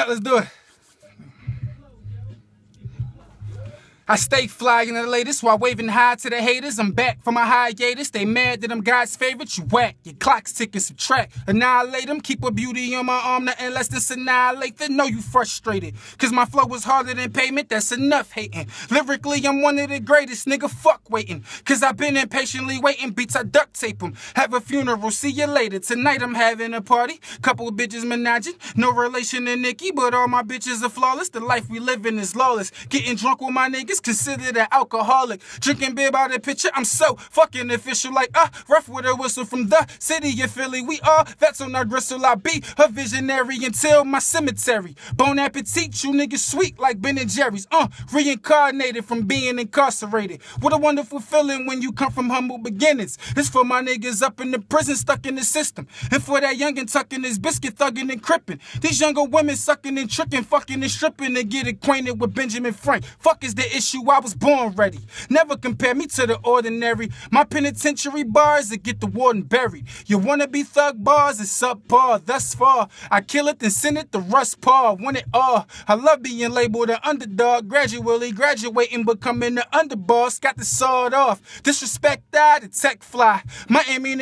Yeah, let's do it. I stay flying the latest while waving hi to the haters. I'm back from my hiatus. They mad that I'm God's favorite. You whack. Your clock's ticking, subtract. Annihilate them. Keep a beauty on my arm. Nothing less than annihilate them. Know you frustrated. Cause my flow was harder than pavement. That's enough hating. Lyrically, I'm one of the greatest. Nigga, fuck waiting. Cause I've been impatiently waiting. Beats, I duct tape them. Have a funeral. See you later. Tonight I'm having a party. Couple of bitches menaging. No relation to Nicki, but all my bitches are flawless. The life we living is lawless. Getting drunk with my niggas. Considered an alcoholic. Drinking beer by the picture. I'm so fucking official. Like, rough with a whistle from the city of Philly. We are vets on our gristle. I be a visionary until my cemetery. Bon appetit, you niggas sweet like Ben and Jerry's. Reincarnated from being incarcerated. What a wonderful feeling when you come from humble beginnings. This for my niggas up in the prison, stuck in the system. And for that youngin' tucking his biscuit, thugging and crippin'. These younger women sucking and tricking, fucking and stripping to get acquainted with Benjamin Frank. Fuck is the issue? I was born ready. Never compare me to the ordinary. My penitentiary bars that get the warden buried. You wanna be thug bars is subpar. Thus far, I kill it and send it to Russ Paul. Want it all. I love being labeled an underdog. Gradually graduating, becoming the underboss. Got the sword off. Disrespect that, the tech fly. My ammunition.